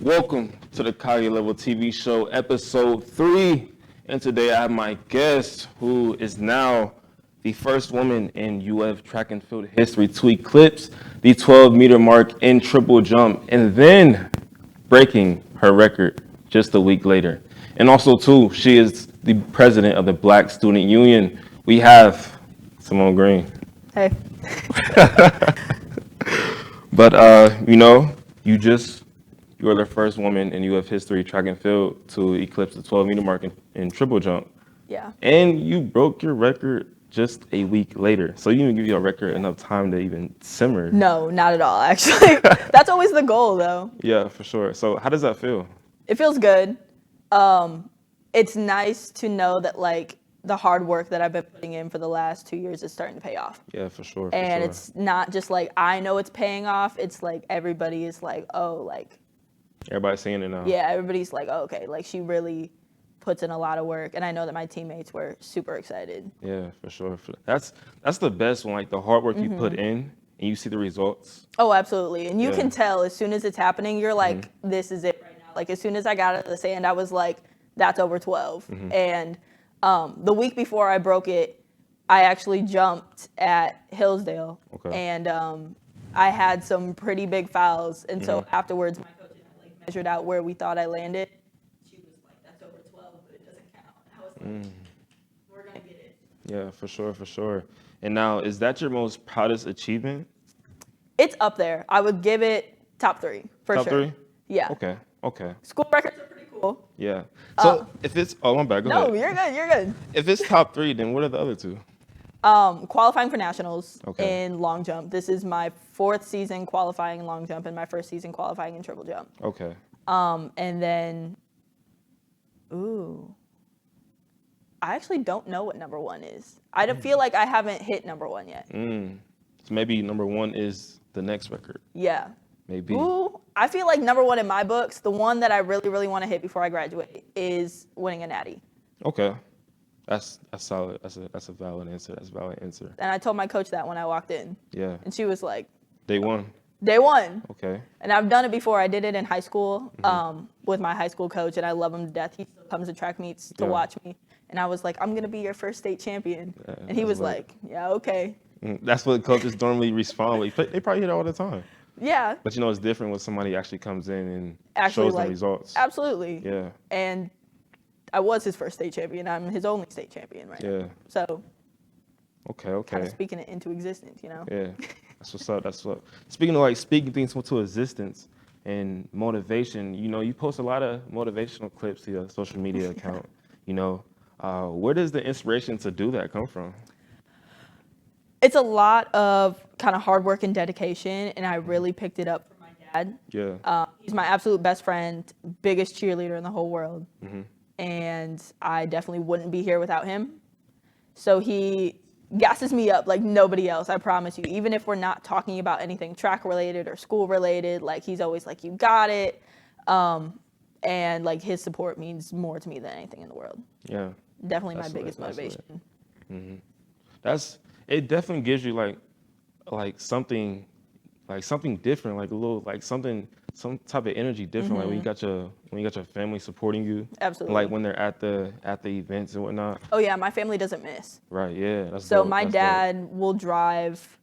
Welcome to the Kagelvltv show, episode 3. And today I have my guest, who is now the first woman in UF track and field history to eclipse the 12-meter mark in triple jump, and then breaking her record just a week later. And also, too, she is the president of the Black Student Union. We have Simone Green. Hey. But, you are the first woman in UF history track and field to eclipse the 12-meter mark in triple jump. Yeah. And you broke your record just a week later. So you didn't give your record enough time to even simmer. No, not at all, actually. That's always the goal, though. Yeah, for sure. So how does that feel? It feels good. It's nice to know that, like, the hard work that I've been putting in for the last 2 years is starting to pay off. Yeah, for sure. And it's not just like I know it's paying off. It's like everybody is like, oh, like. Everybody's seeing it now. Yeah, everybody's like, oh, okay. Like, she really puts in a lot of work. And I know that my teammates were super excited. Yeah, for sure. That's the best one, like the hard work you put in and you see the results. Oh, absolutely. And you can tell as soon as it's happening, you're like, this is it right now. Like, as soon as I got out of the sand, I was like, that's over 12. And the week before I broke it, I actually jumped at Hillsdale. Okay. And I had some pretty big fouls. And so afterwards, my coach and I like measured out where we thought I landed. She was like, that's over 12, but it doesn't count. And I was like, we're going to get it. Yeah, for sure, for sure. And now, is that your most proudest achievement? It's up there. I would give it top 3, for sure. Top 3? Yeah. Okay. School records are pretty cool. Yeah. So if it's, my bad, go ahead. No, you're good. If it's top 3, then what are the other 2? Qualifying for nationals in long jump. This is my 4th season qualifying in long jump and my 1st season qualifying in triple jump. Okay. And then, I actually don't know what number 1 is. I don't feel like I haven't hit number 1 yet. So maybe number 1 is the next record. Yeah. Maybe. I feel like number 1 in my books, the one that I really, really want to hit before I graduate, is winning a natty. Okay. That's solid. That's a valid answer. And I told my coach that when I walked in. Yeah. And she was like, Day one. Okay. And I've done it before. I did it in high school with my high school coach, and I love him to death. He still comes to track meets to watch me. And I was like, I'm going to be your first state champion. And he was like, yeah, okay. That's what coaches normally respond with. They probably hear it all the time. Yeah. But it's different when somebody actually comes in and actually, shows the results. Absolutely. Yeah. And I was his first state champion. I'm his only state champion right now. So. Okay. Kind of speaking it into existence, you know? Yeah. That's what. Speaking things into existence and motivation, you post a lot of motivational clips to your social media account, Where does the inspiration to do that come from? It's a lot of kind of hard work and dedication, and I really picked it up from my dad. Yeah. He's my absolute best friend, biggest cheerleader in the whole world. And I definitely wouldn't be here without him. So he gasses me up like nobody else, I promise you. Even if we're not talking about anything track related or school related, like he's always like, you got it. And like his support means more to me than anything in the world. Yeah. Definitely my biggest motivation. It definitely gives you like something different, like a little, like some type of energy different. Like when you got your family supporting you. Absolutely. Like when they're at the events and whatnot. Oh yeah, my family doesn't miss. Right. Yeah. That's so dope. My That's dad dope. will drive,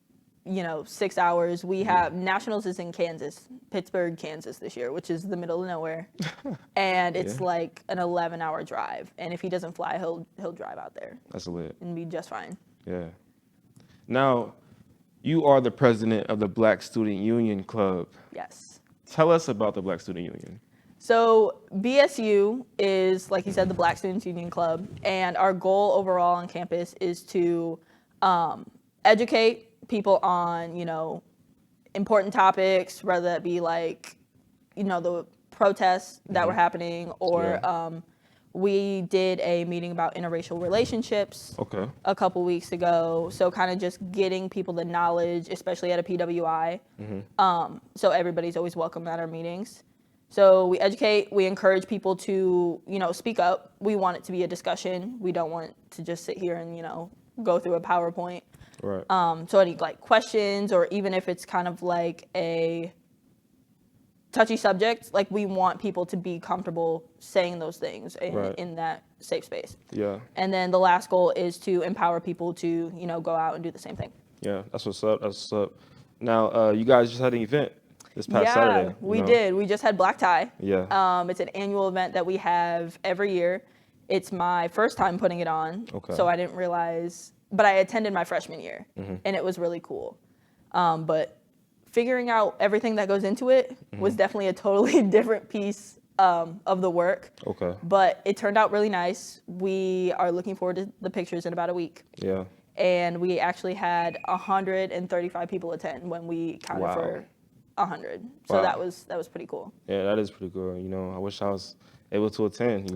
6 hours. We have nationals is in Kansas, Pittsburgh, Kansas this year, which is the middle of nowhere, and it's like an 11-hour drive. And if he doesn't fly, he'll drive out there. That's lit. And be just fine. Yeah. Now, you are the president of the Black Student Union Club. Yes. Tell us about the Black Student Union. So BSU is, like you said, the Black Students Union Club, and our goal overall on campus is to educate people on, important topics, whether that be like, the protests that were happening, or we did a meeting about interracial relationships a couple weeks ago. So kind of just getting people the knowledge, especially at a PWI. So everybody's always welcome at our meetings. So we educate, we encourage people to, speak up. We want it to be a discussion. We don't want to just sit here and, go through a PowerPoint. Right. So any questions, or even if it's kind of like to touchy subjects, like we want people to be comfortable saying those things Right. in that safe space. Yeah. And then the last goal is to empower people to, go out and do the same thing. Yeah. That's what's up. That's what's up. Now, you guys just had an event this past Saturday. We did. We just had Black Tie. Yeah. It's an annual event that we have every year. It's my first time putting it on. Okay. So I didn't realize, but I attended my freshman year, and it was really cool. But figuring out everything that goes into it was definitely a totally different piece of the work. Okay. But it turned out really nice. We are looking forward to the pictures in about a week. Yeah. And we actually had 135 people attend when we counted for 100. So Wow. that was pretty cool. Yeah, that is pretty cool. I wish I was able to attend,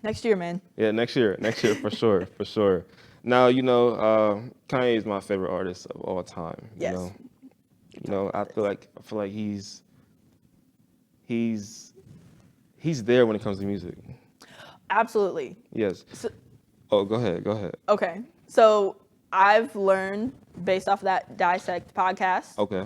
Next year, man. Yeah, next year for sure, for sure. Now, Kanye is my favorite artist of all time. Yes. I feel like he's there when it comes to music. Absolutely. Yes. So, Go ahead. okay. So I've learned based off that Dissect podcast, Okay.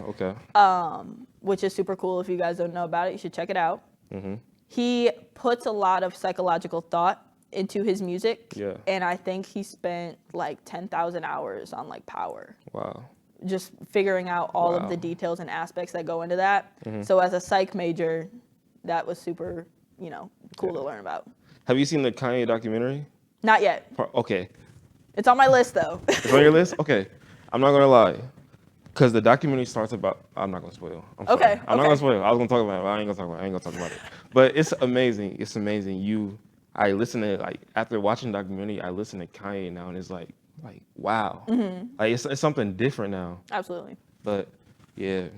which is super cool. If you guys don't know about it, you should check it out. Mm-hmm. He puts a lot of psychological thought into his music. Yeah. And I think he spent like 10,000 hours on like Power. Wow. Just figuring out all of the details and aspects that go into that. So as a psych major, that was super, cool to learn about. Have you seen the Kanye documentary? Not yet. Okay. It's on my list though. It's on your list? Okay. I'm not gonna lie. Because the documentary starts about, I'm not gonna spoil. I'm sorry. Okay, I'm not okay. gonna spoil. I was gonna talk about it, but I ain't gonna talk about it. But it's amazing. It's amazing. I listen to, like, after watching the documentary, I listen to Kanye now, and it's like wow. Like, it's something different now. Absolutely. But yeah,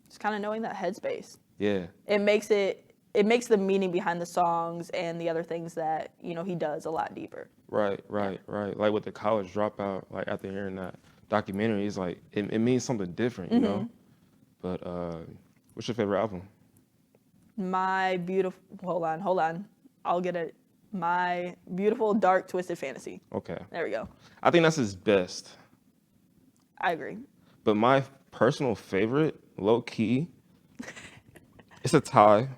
Just kind of knowing that headspace. yeah. It makes the meaning behind the songs and the other things that, he does a lot deeper. Right. Like with the college dropout, like after hearing that documentary, it's like, it means something different, you know? But what's your favorite album? My beautiful, hold on. I'll get it. My Beautiful Dark Twisted Fantasy. Okay. There we go. I think that's his best. I agree. But my personal favorite, low key, it's a tie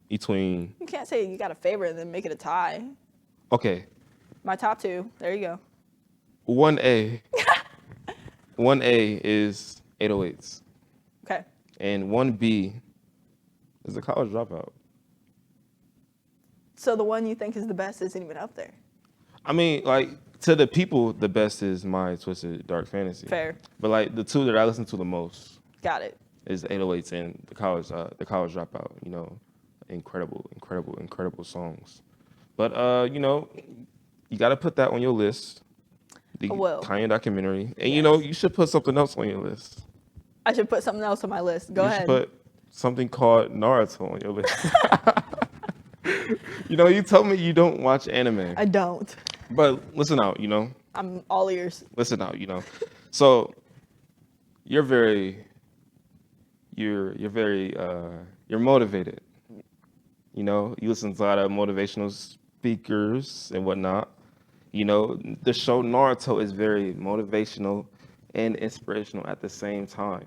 between. You can't say you got a favorite and then make it a tie. Okay. My top two. There you go. 1A. 1A is 808s. Okay. And 1B is the college dropout. So the one you think is the best isn't even up there. I mean, like, to the people, the best is my Twisted Dark Fantasy. Fair. But like the two that I listen to the most Got it. is 808s and the college dropout. Incredible songs. But you got to put that on your list. The I will. Kanye documentary, and Yes. you should put something else on your list. I should put something else on my list. Go you ahead. should put something called Naruto on your list. You told me you don't watch anime. I don't. But listen out, I'm all ears. Listen out, So you're motivated. You listen to a lot of motivational speakers and whatnot. The show Naruto is very motivational and inspirational at the same time.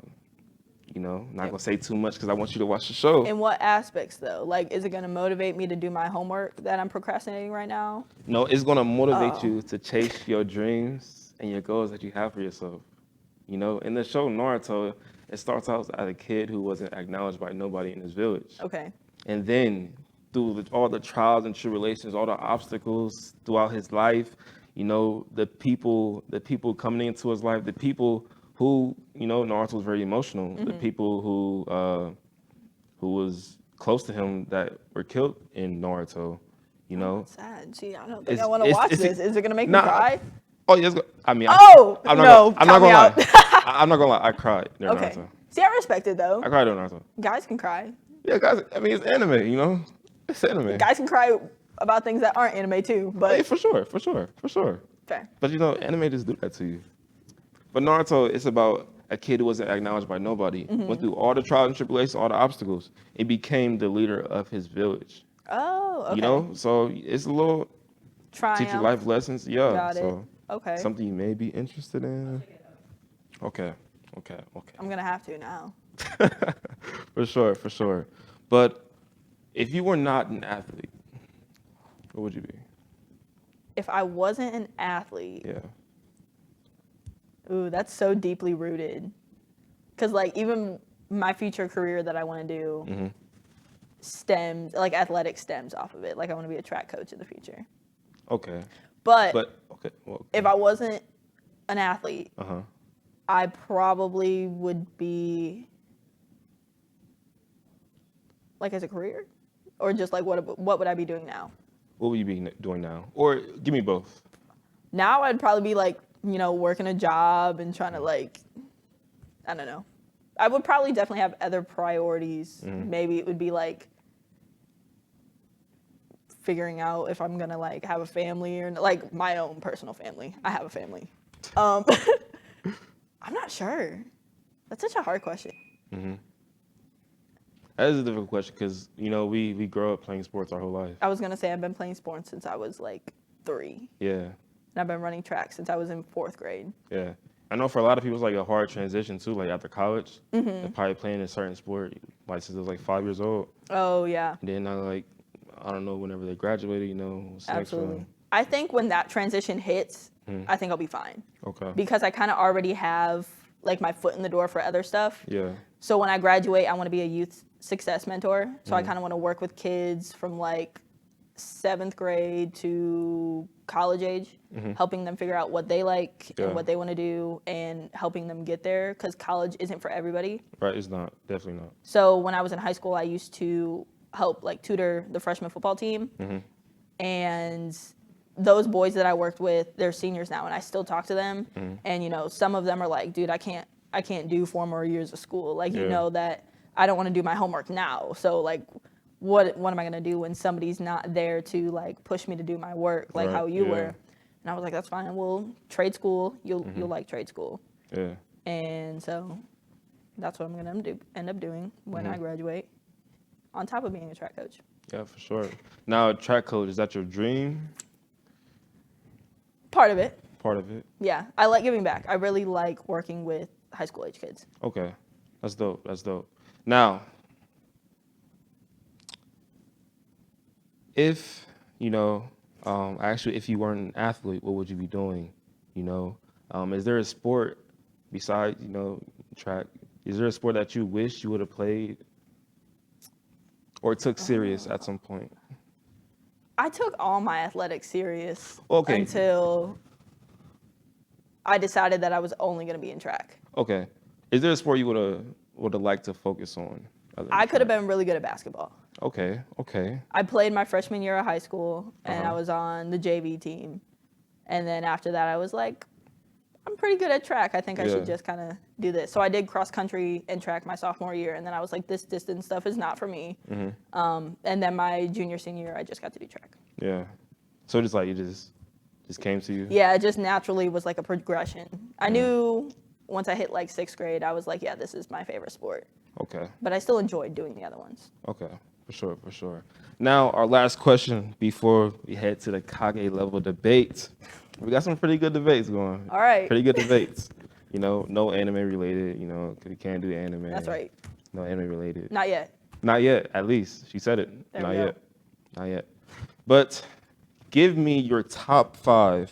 Not gonna say too much because I want you to watch the show. In what aspects though? Like, is it gonna motivate me to do my homework that I'm procrastinating right now? No, it's gonna motivate you to chase your dreams and your goals that you have for yourself. In the show Naruto, it starts out as a kid who wasn't acknowledged by nobody in his village. Okay. And then through all the trials and tribulations, all the obstacles throughout his life, the people coming into his life, the people who, Naruto was very emotional. The people who was close to him that were killed in Naruto, That's sad. See, I don't think It's- I want to it's- watch it's- this. Is it gonna make nah. me cry? Oh, yes. I mean, Oh, I'm no, not count gonna me lie. out. I'm not gonna lie. I cried during Okay. Naruto. See, I respect it though. I cried during Naruto. Guys can cry. Yeah, guys. I mean, it's anime. It's anime. Guys can cry about things that aren't anime too. Yeah, But for sure. fair. But anime just do that to you. But Naruto, it's about a kid who wasn't acknowledged by nobody. Went through all the trials and tribulations, all the obstacles. It became the leader of his village. Oh, okay. So it's a little teach you Triumph. life lessons. Yeah. Got it. So Okay. something you may be interested in. Okay. I'm gonna have to now. For sure, for sure. But if you were not an athlete, what would you be? If I wasn't an athlete, Yeah. ooh, that's so deeply rooted. Because, like, even my future career that I want to do Mm-hmm. stems, like, athletic stems off of it. Like, I want to be a track coach in the future. Okay. But Okay. Well, if I wasn't an athlete, uh-huh. I probably would be, like, as a career? Or just, like, what would I be doing now? What would you be doing now? Or give me both. Now I'd probably be, like, you know, working a job and trying to, like, I don't know. I would probably definitely have other priorities. Mm-hmm. Maybe it would be, like, figuring out if I'm gonna, like, have a family or like my own personal family. I have a family. I'm not sure. That's such a hard question. Mm-hmm. That is a difficult question because, you know, we grow up playing sports our whole life. I was gonna say I've been playing sports since I was like 3, Yeah. and I've been running track since I was in 4th grade. Yeah. I know for a lot of people it's like a hard transition too, like after college. Mm-hmm. They're probably playing a certain sport like since they was like 5 years old. Oh yeah, And then I don't know, whenever they graduated, you know, what's next for absolutely. them. I think when that transition hits, Mhm. I think I'll be fine Okay. because I kind of already have like my foot in the door for other stuff. Yeah. So when I graduate, I want to be a youth success mentor. So I kind of want to work with kids from like 7th grade to college age, helping them figure out what they like Yeah. and what they want to do and helping them get there because college isn't for everybody. Right, it's not. Definitely not. So when I was in high school, I used to help like tutor the freshman football team. And those boys that I worked with, they're seniors now and I still talk to them. And you know, some of them are like, dude, I can't do 4 more years of school. Like, you Yeah. know that I don't want to do my homework now. So like what am I going to do when somebody's not there to like push me to do my work like Right, how you yeah. were? And I was like, that's fine. Well, trade school, you'll like trade school. Yeah. And so that's what I'm going to end up doing when I graduate on top of being a track coach. Yeah, for sure. Now, track coach, is that your dream? Part of it. Part of it? Yeah. I like giving back. I really like working with high school age kids. Okay. That's dope. That's dope. Now, if, you know, actually, if you weren't an athlete, what would you be doing? You know, is there a sport besides, you know, track? Is there a sport that you wish you would have played or took serious at some point? I took all my athletics serious Okay. until I decided that I was only going to be in track. Okay. Is there a sport you would have liked to focus on? other than I could have track? been really good at basketball. Okay. Okay. I played my freshman year of high school, and I Uh-huh. was on the JV team. And then after that, I was like, I'm pretty good at track. I think I Yeah. should just kind of do this. So I did cross country and track my sophomore year, and then I was like, this distance stuff is not for me. And then my junior, senior year, I just got to do track. Yeah. So just like it just came to you. Yeah, it just naturally was like a progression. I knew once I hit like 6th grade, I was like, yeah, this is my favorite sport. Okay. But I still enjoyed doing the other ones. Okay. For sure. For sure. Now our last question before we head to the Kage level debate. We got some pretty good debates going. All right. Pretty good debates. You know, no anime related. You know, 'cause we can't do anime. That's right. No anime related. Not yet. Not yet. At least she said it. There Not we go. yet. Not yet. But give me your top 5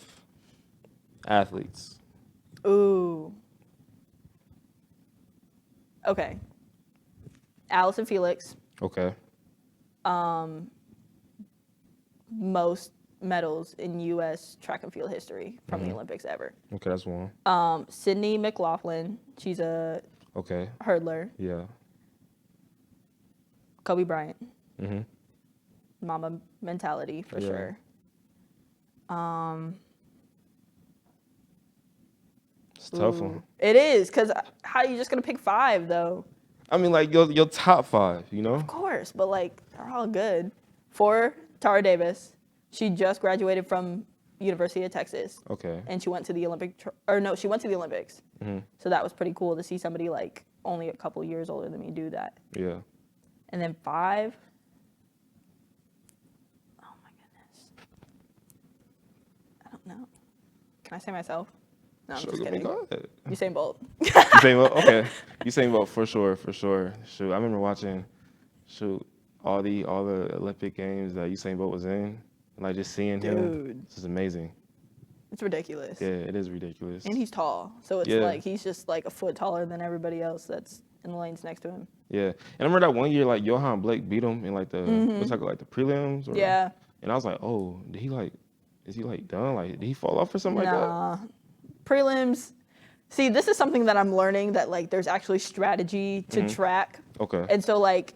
athletes. Ooh. Okay. Allison Felix, Okay. most medals in U.S. track and field history from the Olympics ever. Okay, that's one. Sydney McLaughlin, she's a Okay. hurdler. Yeah. Kobe Bryant, Mhm. Mama mentality for Yeah. sure. It's a tough Ooh. one. It is, because how are you just going to pick 5, though? I mean, like your top 5. You know. Of course, but, like, they're all good. 4, Tara Davis. She just graduated from University of Texas, Okay. and she went to the she went to the Olympics. So that was pretty cool to see somebody, like, only a couple years older than me do that. Yeah. And then 5, oh, my goodness. I don't know. Can I say myself? No, I'm Sure, just go kidding. ahead. Usain Bolt. Usain Bolt? Okay. Usain Bolt, for sure. Shoot, I remember watching, all the Olympic games that Usain Bolt was in, and like just seeing him. Dude. This is amazing. It's ridiculous. Yeah, it is ridiculous. And he's tall. So it's like he's just like a foot taller than everybody else that's in the lanes next to him. Yeah. And I remember that one year, like, Johan Blake beat him in, like, what's that called, like, the prelims? Or, Yeah. And I was like, oh, is he, like, done? Like, did he fall off or something like that? Nah. Prelims. See, this is something that I'm learning, that, like, there's actually strategy to track. Okay. And so, like,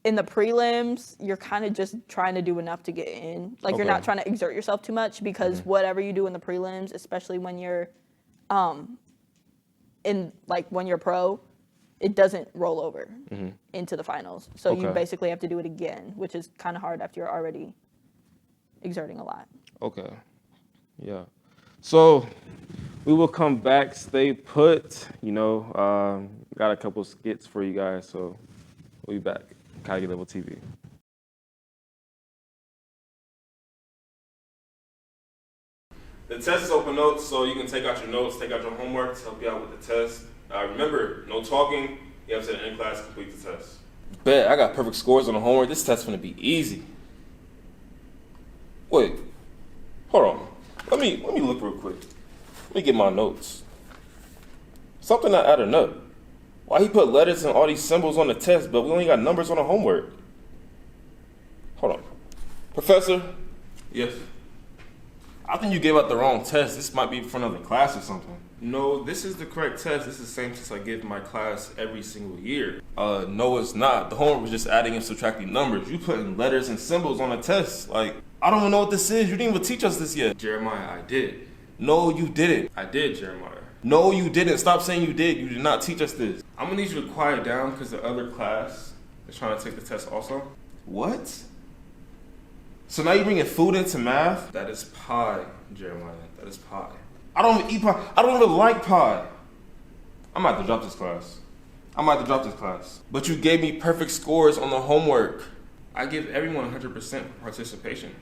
in the prelims, you're kind of just trying to do enough to get in. Like, you're not trying to exert yourself too much, because whatever you do in the prelims, especially when you're when you're pro, it doesn't roll over into the finals. So you basically have to do it again, which is kind of hard after you're already exerting a lot. Okay. Yeah. So we will come back, stay put. Got a couple skits for you guys, so we'll be back. Kagelvltv. The test is open notes, so you can take out your notes, take out your homework to help you out with the test. Remember, no talking. You have to end class, complete the test. Bet, I got perfect scores on the homework. This test's gonna be easy. Wait, hold on. Let me look real quick. Let me get my notes. Something not adding up. Why he put letters and all these symbols on the test, but we only got numbers on the homework? Hold on. Professor? Yes? I think you gave out the wrong test. This might be in front of the class or something. No, this is the correct test. This is the same test I give my class every single year. No, it's not. The homework was just adding and subtracting numbers. You putting letters and symbols on a test. Like, I don't even know what this is. You didn't even teach us this yet. Jeremiah, I did. No, you didn't. I did, Jeremiah. No, you didn't. Stop saying you did. You did not teach us this. I'm gonna need you to quiet down because the other class is trying to take the test also. What? So now you're bringing food into math? That is pie, Jeremiah. That is pie. I don't even eat pie. I don't even like pie. I'm about to drop this class. But you gave me perfect scores on the homework. I give everyone 100% participation.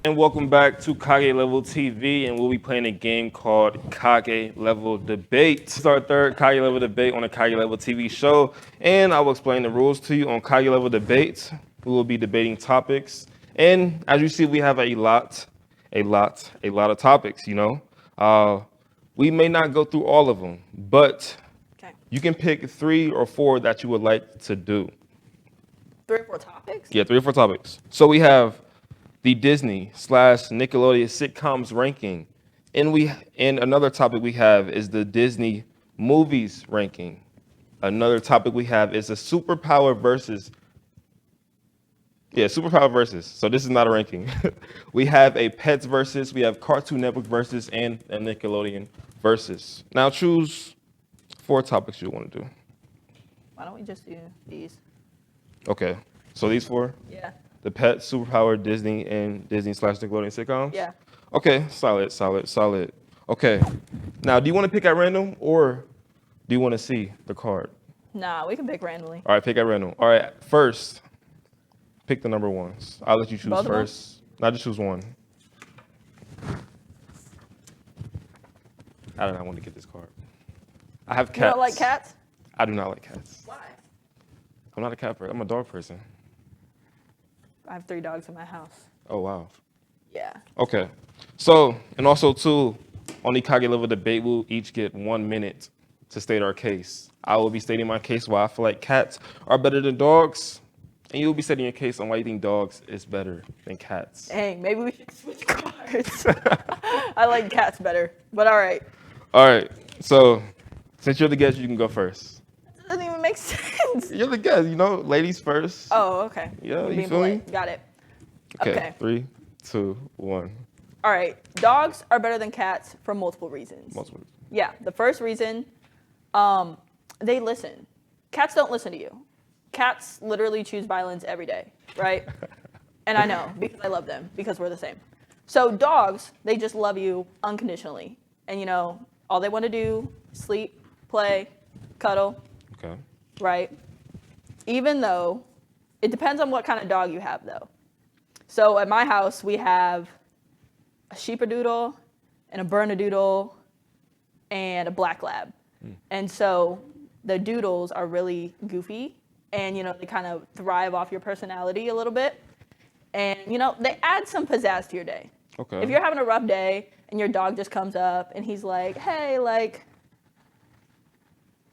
And welcome back to Kagelvltv, and we'll be playing a game called Kagelvltv Debate. This is our third Kagelvltv Debate on the Kagelvltv show, and I will explain the rules to you on Kagelvltv Debates. We will be debating topics, and as you see, we have a lot of topics. We may not go through all of them, but you can pick 3 or 4 that you would like to do. 3 or 4 topics? Yeah, 3 or 4 topics. So we have the Disney/Nickelodeon sitcoms ranking. And another topic we have is the Disney movies ranking. Another topic we have is a superpower versus. So this is not a ranking. We have a Pets versus, we have Cartoon Network versus, and a Nickelodeon versus. Now choose 4 topics you want to do. Why don't we just do these? Okay, so these 4? Yeah. The Pets, Superpower, Disney, and Disney/Nickelodeon sitcoms? Yeah. Okay, solid. Okay, now do you want to pick at random or do you want to see the card? Nah, we can pick randomly. All right, pick at random. All right, first, pick the number ones. I'll let you choose Both first. Not just choose one. I do not want to get this card. I have cats. You don't like cats? I do not like cats. Why? I'm not a cat person. I'm a dog person. I have 3 dogs in my house. Oh, wow. Yeah. Okay. So, and also, too, on the Kagelvltv Debate, we'll each get 1 minute to state our case. I will be stating my case why I feel like cats are better than dogs, and you'll be stating your case on why you think dogs is better than cats. Dang, maybe we should switch cards. I like cats better, but all right. All right. So, since you're the guest, you can go first. That doesn't even make sense. You're the guest, ladies first. Oh, okay. Yeah, you Being feel me? polite. Got it. Okay. 3, 2, 1. All right. Dogs are better than cats for multiple reasons. Yeah. The first reason, they listen. Cats don't listen to you. Cats literally choose violence every day, right? And I know because I love them because we're the same. So dogs, they just love you unconditionally. And all they want to do, sleep, play, cuddle. Okay. Right? Even though it depends on what kind of dog you have, though. So at my house, we have a sheepadoodle, and a bernedoodle, and a black lab. And so the doodles are really goofy, and they kind of thrive off your personality a little bit, and they add some pizzazz to your day. Okay. If you're having a rough day and your dog just comes up and he's like, hey, like,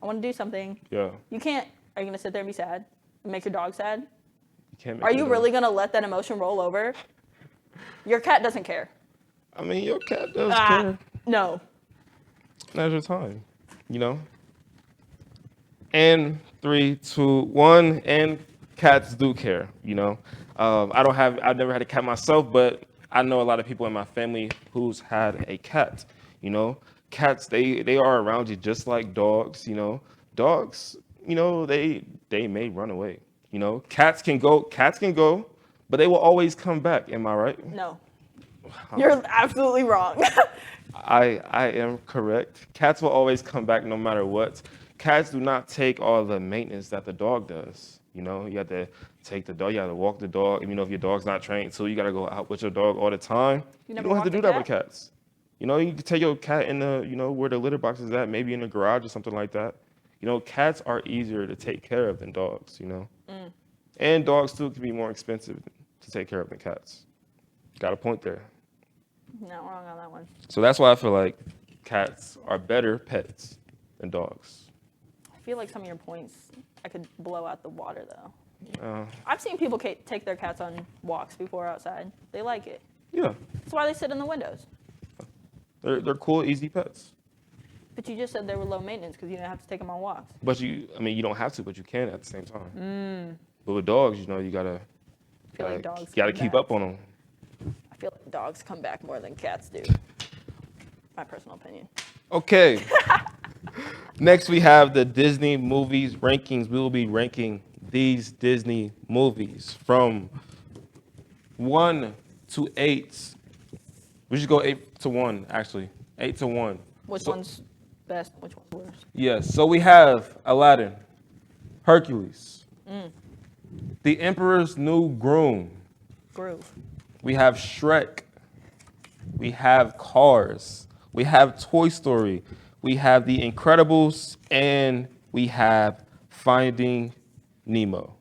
I want to do something. Yeah. You can't. Are you gonna sit there and be sad and make your dog sad? You can't make Are you really gonna let that emotion roll over? Your cat doesn't care. I mean, your cat does care. No. Now's your time, And 3, 2, 1, and cats do care, I've never had a cat myself, but I know a lot of people in my family who's had a cat, Cats, they are around you just like dogs, Dogs, they may run away, Cats can go, but they will always come back. Am I right? No. You're absolutely wrong. I am correct. Cats will always come back no matter what. Cats do not take all the maintenance that the dog does. You have to take the dog, you have to walk the dog. If your dog's not trained, so you got to go out with your dog all the time. You don't have to do that with cats. You can take your cat in the, where the litter box is at, maybe in the garage or something like that. Cats are easier to take care of than dogs, And dogs, too, can be more expensive to take care of than cats. Got a point there. Not wrong on that one. So that's why I feel like cats are better pets than dogs. I feel like some of your points, I could blow out the water, though. I've seen people take their cats on walks before outside. They like it. Yeah. That's why they sit in the windows. They're cool, easy pets. But you just said they were low maintenance because you didn't have to take them on walks. But you don't have to, but you can at the same time. But with dogs, you gotta keep up on them. I feel like dogs come back more than cats do. My personal opinion. Okay. Next, we have the Disney movies rankings. We will be ranking these Disney movies from 1 to 8. We should go 8 to 1, actually. 8 to 1. Which one's best? Which one's worst? Yes. So we have Aladdin, Hercules, The Emperor's New Groom. Groove. We have Shrek. We have Cars. We have Toy Story. We have The Incredibles. And we have Finding Nemo.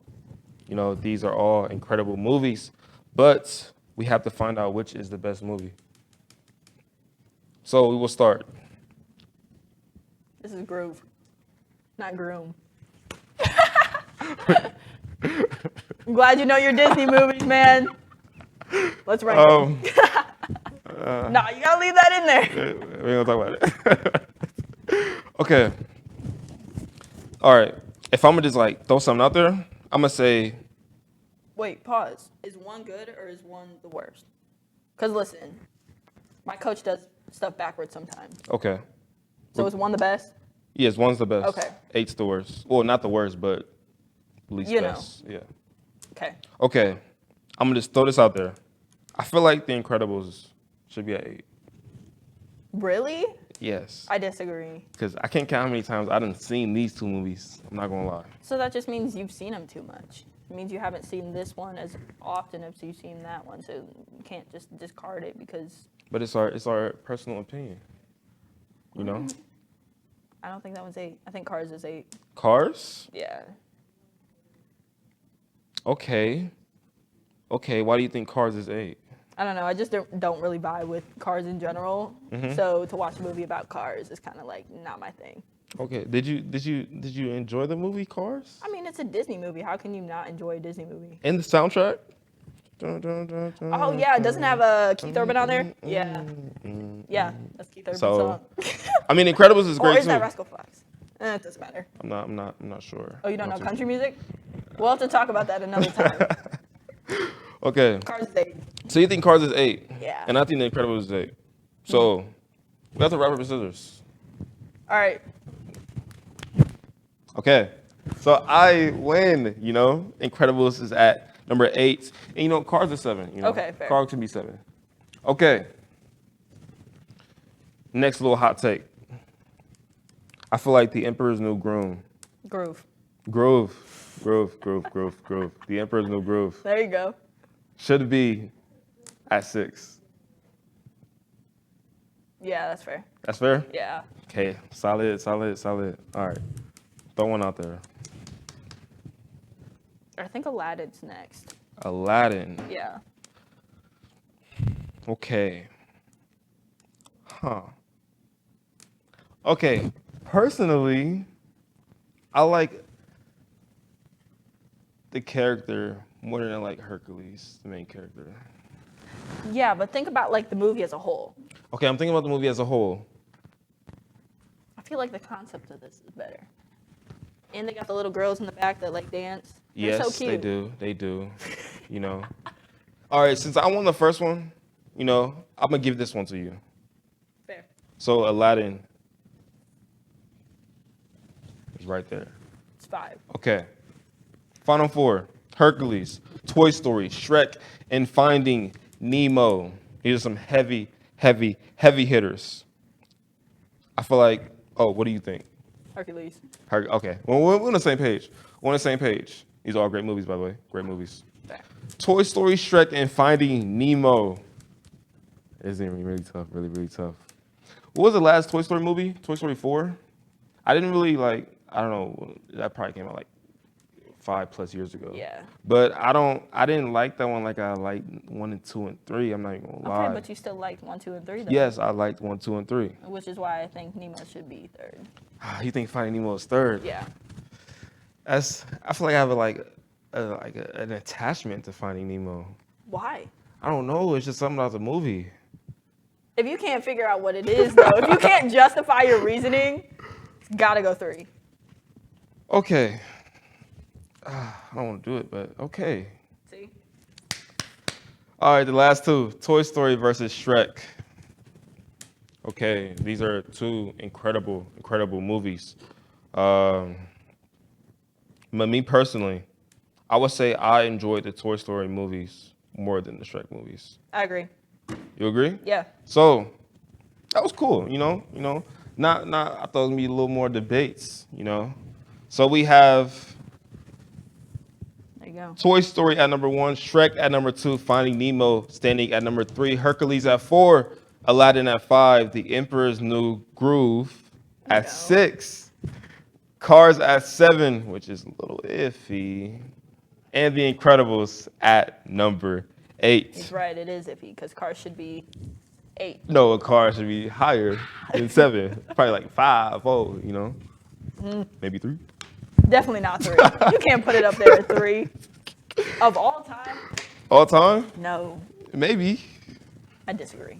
These are all incredible movies, but we have to find out which is the best movie. So we will start. This is Groove, not Groom. I'm glad you know your Disney movies, man. Let's rank them. No, you gotta leave that in there. We ain't gonna talk about it. Okay. All right. If I'm gonna just throw something out there, I'm gonna say. Wait, pause. Is one good or is one the worst? Because listen, my coach does stuff backwards sometimes. Okay. So is one the best? Yes, one's the best. Okay. 8's the worst. Well, not the worst, but least best. Yeah. Okay. Okay. I'm gonna just throw this out there. I feel like The Incredibles should be at 8. Really? Yes. I disagree. Because I can't count how many times I've seen these two movies. I'm not gonna lie. So that just means you've seen them too much. It means you haven't seen this one as often as you've seen that one. So you can't just discard it because. But it's our personal opinion. I don't think that one's 8. I think Cars is 8. Cars? Yeah. Okay. Why do you think Cars is 8? I don't know. I just don't really vibe with cars in general. Mm-hmm. So to watch a movie about cars is kind of not my thing. Okay. Did you enjoy the movie Cars? I mean, it's a Disney movie. How can you not enjoy a Disney movie? And the soundtrack? Oh yeah, it doesn't have Keith Urban on there. Yeah. Yeah, that's Keith Urban's song. I mean, Incredibles is great or is too. that Rascal Flatts? It doesn't matter. I'm not sure. Oh, you don't know country music? We'll have to talk about that another time. Okay. Cars is 8. So you think Cars is 8? Yeah. And I think The Incredibles is 8. So we have to wrap up scissors. All right. Okay. So I win. Incredibles is at number 8, and Cars is 7. Okay, fair. Cars can be 7. Okay. Next little hot take. I feel like The Emperor's New Groom. Groove. The Emperor's New Groove There you go. should be at 6. Yeah, that's fair. That's fair? Yeah. Okay, solid. All right, throw one out there. I think Aladdin's next. Aladdin. Yeah. Okay. Huh. Okay, personally, I like the character more than I like Hercules, the main character. Yeah, but think about like the movie as a whole. Okay, I'm thinking about the movie as a whole. I feel like the concept of this is better. And they got the little girls in the back that like dance. They're Yes, so cute. they do. You know. All right, since I won the first one, you know, I'm gonna give this one to you. Fair. So Aladdin is right there. It's 5. Okay. Final 4. Hercules, Toy Story, Shrek, and Finding Nemo. These are some heavy hitters. I feel like, what do you think? Hercules. Okay. Well, we're on the same page. We're on the same page. These are all great movies, by the way. Great movies. Fair. Toy Story, Shrek, and Finding Nemo. It's really tough. Really tough. What was the last Toy Story movie? Toy Story 4? I didn't really I don't know. That probably came out like 5+ years ago. Yeah. But I didn't like that one like I liked 1 and 2 and 3. I'm not even gonna lie. Okay, but you still liked 1, 2, and 3 though. Yes, I liked 1, 2, and 3. Which is why I think Nemo should be 3rd. You think Finding Nemo is 3rd? Yeah. I feel like I have an attachment to Finding Nemo. Why? I don't know. It's just something about the movie. If you can't figure out what it is though, if you can't justify your reasoning, it's gotta go 3. Okay. I don't want to do it, but okay. See? All right, the last 2. Toy Story versus Shrek. Okay, these are 2 incredible movies. But me personally, I would say I enjoyed the Toy Story movies more than the Shrek movies. I agree. You agree? Yeah. So that was cool, you know. Not I thought it was gonna be a little more debates, you know. So we have There you go. Toy Story at number 1, Shrek at number 2, Finding Nemo standing at number 3, Hercules at 4, Aladdin at 5, The Emperor's New Groove at 6, Cars at 7, which is a little iffy, and The Incredibles at number 8. He's right, it is iffy, because Cars should be 8. No, a car should be higher than 7. Probably like 5, you know? Maybe 3. Definitely not 3. You can't put it up there at 3. Of all time? All time? No, Maybe. I disagree.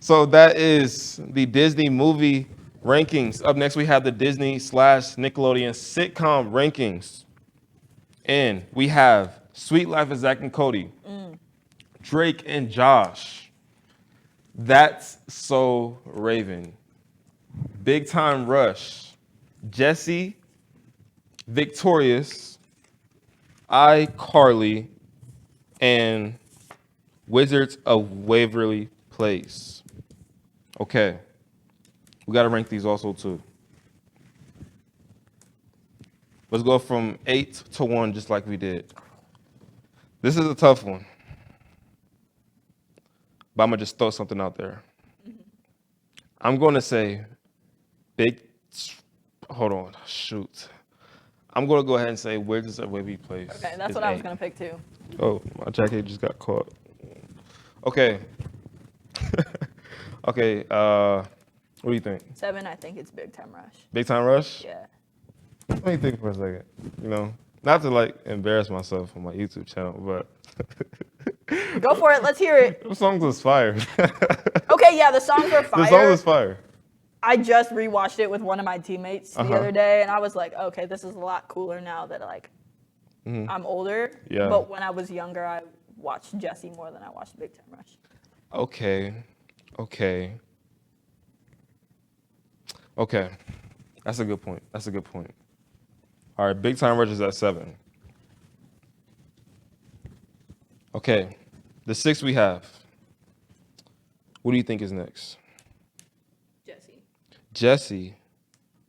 So that is the Disney movie rankings. Up next, we have the Disney/Nickelodeon sitcom rankings. And we have Sweet Life of Zack and Cody, Drake and Josh, That's So Raven, Big Time Rush, Jesse, Victorious, iCarly, and Wizards of Waverly Place. Okay, we got to rank these also too. Let's go from 8 to 1 just like we did. This is a tough one, but I'm going to just throw something out there. I'm going to say I'm going to go ahead and say Wizards of Waverly Place. Okay, that's is what I was 8. going to pick too. Oh, my jacket just got caught. Okay. Okay, what do you think? 7, I think it's Big Time Rush. Big Time Rush? Yeah. Let me think for a second. You know, not to like embarrass myself on my YouTube channel, but Go for it. Let's hear it. the songs was fire. Okay, yeah, the songs were fire. The song was fire. I just rewatched it with one of my teammates the other day, and I was like, okay, this is a lot cooler now that like I'm older. Yeah. But when I was younger, I watched Jesse more than I watched Big Time Rush. Okay. That's a good point. All right, Big Time Rush is at 7. Okay, the 6 we have. What do you think is next? Jesse.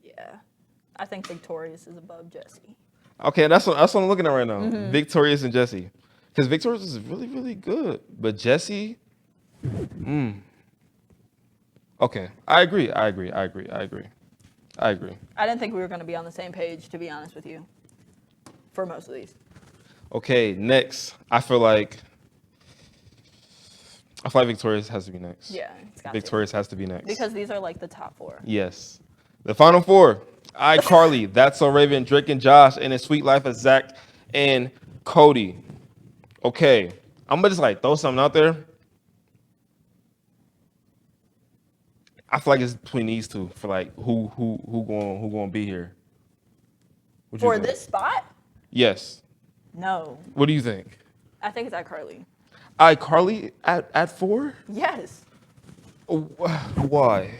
Yeah. I think Victorious is above Jesse. Okay, that's what I'm looking at right now. Victorious and Jesse. Because Victorious is really, really good. But Jesse, Okay, I agree. I didn't think we were going to be on the same page, to be honest with you, for most of these. Okay, next. I feel like Victorious has to be next. Yeah, it's got Victorious has to be next. Because these are like the top 4. Yes. The final 4. iCarly, That's So Raven, Drake and Josh, and A Sweet Life of Zach and Cody. Okay. I'm gonna just like throw something out there. I feel like it's between these two for like who gonna be here. For this spot? Yes. No. What do you think? I think it's iCarly. iCarly at 4? Yes. Why?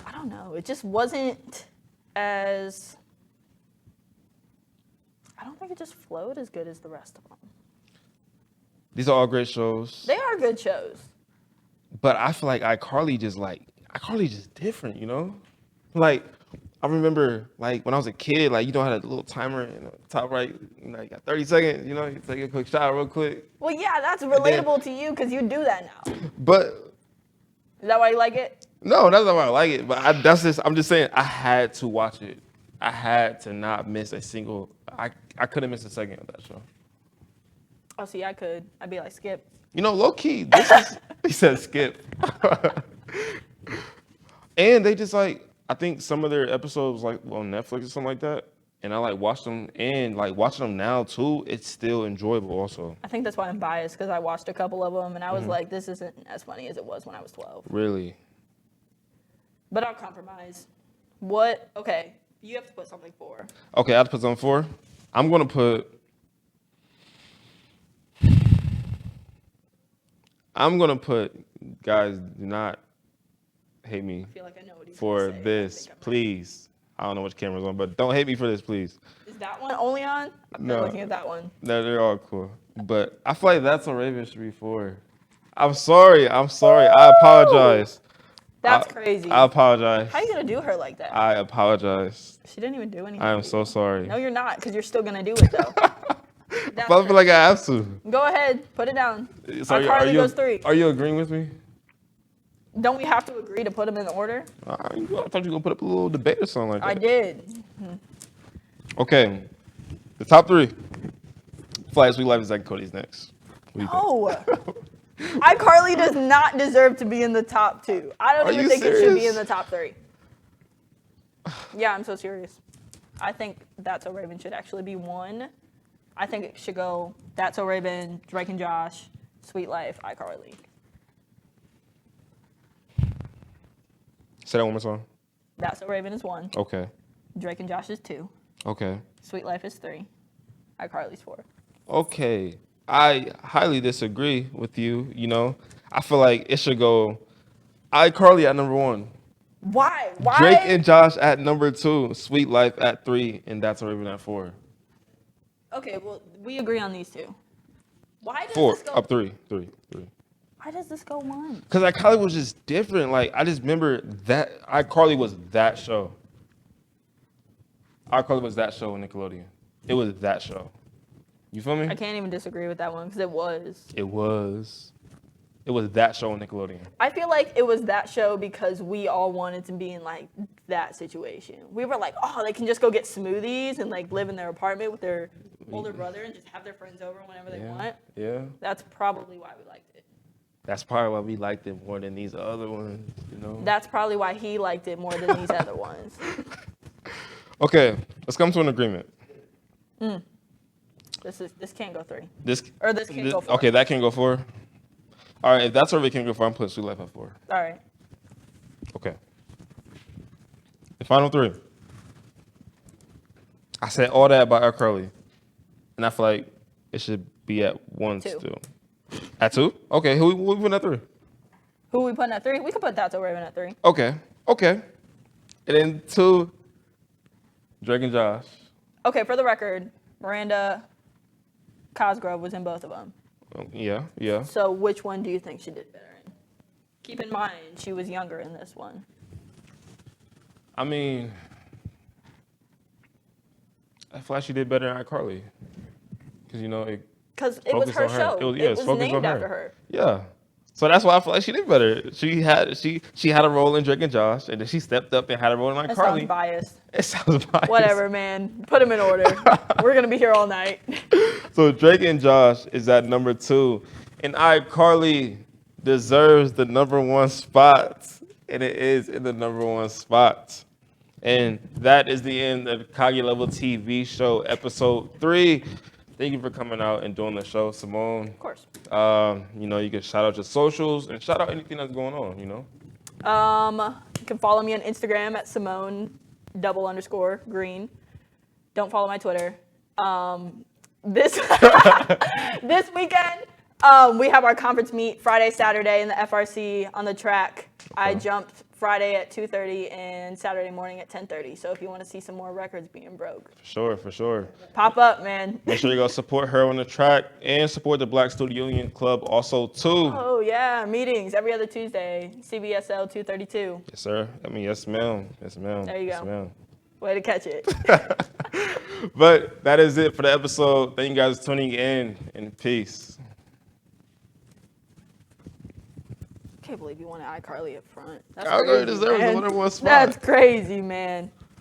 I don't know. It just wasn't as... I don't think it just flowed as good as the rest of them. These are all great shows. They are good shows. But I feel like iCarly just different, you know? Like, I remember, like, when I was a kid, like, you know, I had a little timer in the top right, you know, you got 30 seconds, you know, you take a quick shot real quick. Well, yeah, that's relatable to you because you do that now. But... Is that why you like it? No, that's not why I like it. But I'm just saying, I had to watch it. I had to not miss a single, I couldn't miss a second of that show. Oh, see, I could. I'd be like, Skip. You know, low key, this is, he said skip. And they just like, I think some of their episodes like on Netflix or something like that. And I like watched them, and like watching them now too, it's still enjoyable also. I think that's why I'm biased, because I watched a couple of them and I was like, this isn't as funny as it was when I was 12. Really? But I'll compromise. Okay, you have to put something 4. Okay, I have to put something 4. I'm going to put guys, do not hate me I feel like I know what he's for gonna say. this, please. I don't know which camera's on, but don't hate me for this, please. Is that one only on? No. I'm looking at that one. No, they're all cool. But I feel like That's So Raven should be 4. I'm sorry. I apologize. That's crazy. I apologize. How are you going to do her like that? I apologize. She didn't even do anything. I am so sorry. No, you're not, because you're still going to do it, though. I feel like I have to. Go ahead. Put it down. So iCarly goes 3. Are you agreeing with me? Don't we have to agree to put them in order? I thought you were going to put up a little debate or something like that. I did. Okay. The top 3. Fly Sweet Life of Zach and Cody's next. What do you think? iCarly does not deserve to be in the top 2. I don't even think it should be in the top 3. Yeah, I'm so serious. I think That's So Raven should actually be 1. I think it should go That's So Raven, Drake and Josh, Sweet Life, iCarly. Say that one more time. That's So Raven is 1. Okay. Drake and Josh is 2. Okay. Sweet Life is 3. iCarly's 4. Okay. I highly disagree with you, you know. I feel like it should go iCarly at number 1. Why? Drake and Josh at number 2. Sweet Life at 3. And That's So Raven at 4. Okay, well, we agree on these 2. Why does 4. this go... Up 3. Why does this go 1? Because iCarly was just different. Like, I just remember that iCarly was that show. iCarly was that show on Nickelodeon. It was that show. You feel me? I can't even disagree with that one, because it was. It was that show on Nickelodeon. I feel like it was that show because we all wanted to be in, like, that situation. We were like, oh, they can just go get smoothies and, like, live in their apartment with their older brother and just have their friends over whenever they want. Yeah. That's probably why we liked it. That's probably why we liked it more than these other ones, you know? That's probably why he liked it more than these other ones. Okay, let's come to an agreement. This can't go 3. This can't go 4. Okay, that can go 4. All right, if That's So Raven can go 4, I'm putting Sweet Life at 4. All right. Okay. The final 3. I said all that about iCarly, and I feel like it should be at 1 2. still. At 2? Okay, who we putting at 3? Who we putting at 3? We could put That's So Raven at 3. Okay. And then 2, Drake and Josh. Okay, for the record, Miranda Cosgrove was in both of them. Yeah. So which one do you think she did better in? Keep in mind, she was younger in this one. I mean, I feel like she did better than iCarly. Because, you know, Because it was her show. It was named after her. Yeah. So that's why I feel like she did better. She had a role in Drake and Josh, and then she stepped up and had a role in That iCarly. sounds biased. It sounds biased. Whatever, man. Put them in order. We're gonna be here all night. So Drake and Josh is at number 2, and iCarly deserves the number 1 spot, and it is in the number 1 spot. And that is the end of Kagelvltv show episode 3. Thank you for coming out and doing the show, Simone. Of course. You can shout out your socials and shout out anything that's going on, You can follow me on Instagram at Simone_Green. Don't follow my Twitter. This this weekend, we have our conference meet Friday, Saturday in the FRC on the track. I jumped Friday at 2:30 and Saturday morning at 10:30. So if you want to see some more records being broke, For sure. pop up, man. Make sure you go support her on the track and support the Black Studio Union Club also too. Oh yeah, meetings every other Tuesday. CBSL 232. Yes, sir. Yes, ma'am. There you Yes, go. ma'am. Way to catch it. But that is it for the episode. Thank you guys for tuning in, and peace. Can't believe you wanted iCarly up front. That's iCarly crazy, deserves man. the number 1 spot. That's crazy, man.